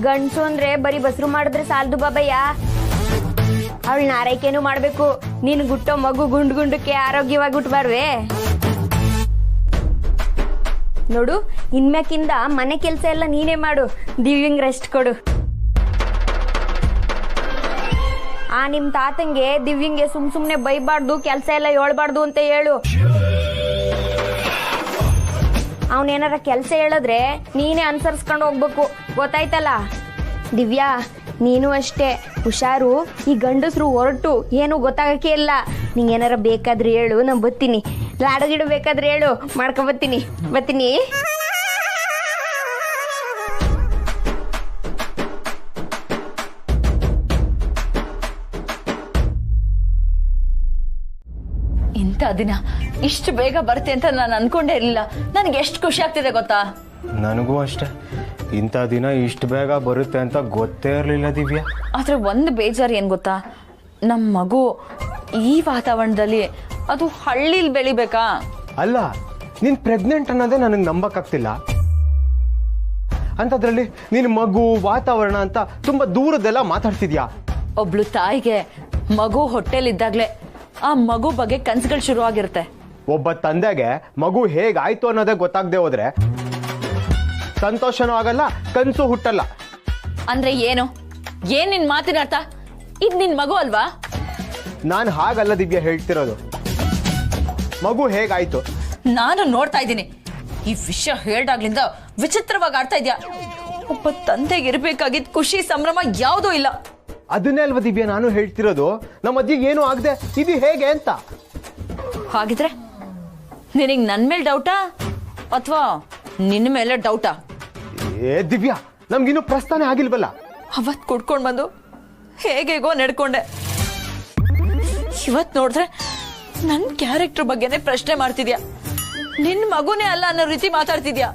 ಗಂಡ್ಸು ಅಂದ್ರೆ ಬರೀ ಬಸ್ರು ಮಾಡಿದ್ರೆ ಸಾಲದು ಬಾಬಯ್ಯ. ಅವಳನ್ನ ಆರೈಕೆನೂ ಮಾಡ್ಬೇಕು. ನೀನ್ ಗುಟ್ಟೋ ಮಗು ಗುಂಡಕ್ಕೆ ಆರೋಗ್ಯವಾಗಿ ಹುಟ್ಟಬಾರ್ವೆ. ನೋಡು, ಇನ್ಮ್ಯಾಕಿಂದ ಮನೆ ಕೆಲ್ಸ ಎಲ್ಲ ನೀನೇ ಮಾಡು, ದಿವ್ಯಂಗ್ ರೆಸ್ಟ್ ಕೊಡು. ಆ ನಿಮ್ ತಾತಂಗೆ ದಿವ್ಯಂಗೆ ಸುಮ್ನೆ ಬೈಬಾರ್ದು, ಕೆಲ್ಸ ಎಲ್ಲ ಹೇಳ್ಬಾರ್ದು ಅಂತ ಹೇಳು. ಅವನೇನಾರ ಕೆಲ್ಸ ಹೇಳಿದ್ರೆ ನೀನೇ ಅನುಸರಿಸ್ಕೊಂಡು ಹೋಗ್ಬೇಕು, ಗೊತ್ತಾಯ್ತಲ್ಲ? ದಿವ್ಯಾ, ನೀನು ಅಷ್ಟೇ ಹುಷಾರು. ಈ ಗಂಡಸ್ರು ಹೊರಟು ಏನು ಗೊತ್ತಾಗಕ್ಕೆ ಇಲ್ಲ. ನಿಂಗೇನಾರ ಬೇಕಾದ್ರೆ ಹೇಳು, ನಾನು ಬರ್ತೀನಿ. ಲಾಡು ಗಿಡ ಬೇಕಾದ್ರೆ ಹೇಳು, ಮಾಡ್ಕೊಬತ್ತೀನಿ. ಇಂಥ ದಿನ ಇಷ್ಟು ಬೇಗ ಬರುತ್ತೆ ಅಂತ ನಾನು ಅನ್ಕೊಂಡೇ ಇರಲಿಲ್ಲ. ನನಗೆ ಎಷ್ಟು ಖುಷಿ ಆಗ್ತಿದೆ ಗೊತ್ತಾ? ನನಗೂ ಅಷ್ಟೇ, ಇಂಥ ದಿನ ಇಷ್ಟು ಬೇಗ ಬರುತ್ತೆ ಅಂತ ಗೊತ್ತೇ ಇರಲಿಲ್ಲ ದಿವ್ಯಾ. ಆದ್ರೆ ಒಂದು ಬೇಜಾರು ಏನ್ ಗೊತ್ತಾ, ನಮ್ಮ ಮಗು ಈ ವಾತಾವರಣದಲ್ಲಿ, ಅದು ಹಳ್ಳಿಲಿ ಬೆಳಿಬೇಕಾ? ಅಲ್ಲ, ನೀನ್ ಪ್ರೆಗ್ನೆಂಟ್ ಅನ್ನೋದೇ ನನಗೆ ನಂಬಕ್ಕಾಗ್ತಿಲ್ಲ. ಅಂತದ್ರಲ್ಲಿ ನಿನ್ ಮಗು ವಾತಾವರಣ ಅಂತ ತುಂಬಾ ದೂರದೆಲ್ಲ ಮಾತಾಡ್ತಿದ್ಯಾ. ಒಬ್ಳು ತಾಯಿಗೆ ಮಗು ಹೊಟ್ಟೆಲಿದ್ದಾಗ್ಲೇ ಆ ಮಗು ಬಗ್ಗೆ ಕನ್ಸುಗಳು ಶುರು ಆಗಿರುತ್ತೆ. ಒಬ್ಬ ತಂದೆಗೆ ಮಗು ಹೇಗಾಯ್ತು ಅನ್ನೋದೇ ಗೊತ್ತಾಗದೆ ಹೋದ್ರೆ ಸಂತೋಷನೂ ಆಗಲ್ಲ, ಕನ್ಸು ಹುಟ್ಟಲ್ಲ. ಅಂದ್ರೆ ಏನು? ಏನ್ ನಿನ್ ಮಾತಿನ ಅರ್ಥ? ಇದ್ ನಿನ್ ಮಗು ಅಲ್ವಾ? ನಾನು ಹಾಗಲ್ಲ ದಿವ್ಯಾ ಹೇಳ್ತಿರೋದು. ಮಗು ಹೇಗಾಯ್ತು, ನಾನು ನೋಡ್ತಾ ಇದ್ದೀನಿ. ಈ ವಿಷಯ ಹೇಳ್ದಾಗ್ಲಿಂದ ವಿಚಿತ್ರವಾಗಿ ಆಡ್ತಾ ಇದ್ಯಾ. ಒಬ್ಬ ತಂದೆಗೆ ಇರ್ಬೇಕಾಗಿದ್ದ ಖುಷಿ ಸಂಭ್ರಮ ಯಾವುದೂ ಇಲ್ಲ. ಅದನ್ನೇ ಅಲ್ವಾ ದಿವ್ಯಾ ನಾನು ಹೇಳ್ತಿರೋದು, ನಮ್ಮ ಅಜ್ಜಿಗೆ ಏನು ಆಗದೆ ಇದು ಹೇಗೆ ಅಂತ. ಹಾಗಿದ್ರೆ ನಿನಗೆ ನನ್ನ ಮೇಲೆ ಡೌಟಾ ಅಥವಾ ನಿನ್ನ ಮೇಲೆ ಡೌಟಾ? ಏ ದಿವ್ಯಾ, ನಮ್ಗಿನ್ನೂ ಪ್ರಸ್ಥಾನ ಆಗಿಲ್ವಲ್ಲ. ಅವತ್ ಕುಡ್ಕೊಂಡ್ ಬಂದು ಹೇಗೇಗೋ ನಡ್ಕೊಂಡೆ. ಇವತ್ ನೋಡಿದ್ರೆ ನನ್ನ ಕ್ಯಾರೆಕ್ಟರ್ ಬಗ್ಗೆನೆ ಪ್ರಶ್ನೆ ಮಾಡ್ತಿದ್ಯಾ. ನಿನ್ ಮಗುನೇ ಅಲ್ಲ ಅನ್ನೋ ರೀತಿ ಮಾತಾಡ್ತಿದ್ಯಾ.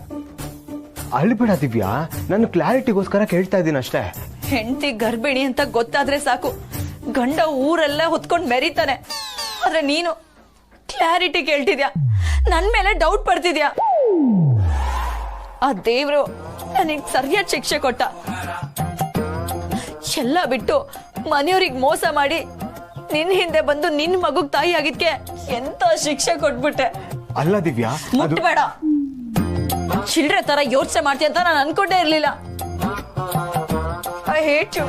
ಅಳ್ಬೇಡ ದಿವ್ಯಾ, ನಾನು ಕ್ಲಾರಿಟಿಗೋಸ್ಕರ ಕೇಳ್ತಾ ಇದ್ದೀನಿ ಅಷ್ಟೇ. ಹೆಂಡತಿ ಗರ್ಭಿಣಿ ಅಂತ ಗೊತ್ತಾದ್ರೆ ಸಾಕು ಗಂಡ ಊರೆಲ್ಲ ಹೊತ್ಕೊಂಡ್ ಮೆರಿತಾನೆ. ಆದ್ರೆ ನೀನು ಕ್ಲಾರಿಟಿ ಕೇಳ್ತಿದ್ಯಾ, ನನ್ ಮೇಲೆ ಡೌಟ್ ಪಡ್ತಿದ್ಯಾ. ಆ ದೇವ್ರು ನನಗೆ ಸರಿಯಾದ ಶಿಕ್ಷೆ ಕೊಟ್ಟ. ಎಲ್ಲ ಬಿಟ್ಟು ಮನೆಯವ್ರಿಗೆ ಮೋಸ ಮಾಡಿ ನಿನ್ ಹಿಂದೆ ಬಂದು ನಿನ್ ಮಗುಗ್ ತಾಯಿ ಆಗಿದ್ಕೆ ಎಂತ ಶಿಕ್ಷೆ ಕೊಟ್ಬಿಟ್ಟೆ. ಅಲ್ಲ ದಿವ್ಯಾ, ಮುಟ್ಬೇಡ. ಚಿಲ್ಡ್ರೆ ತರ ಯೋಚನೆ ಮಾಡ್ತೀಯ ಅಂತ ನಾನು ಅನ್ಕೊಂಡೇ ಇರ್ಲಿಲ್ಲ. I hate you.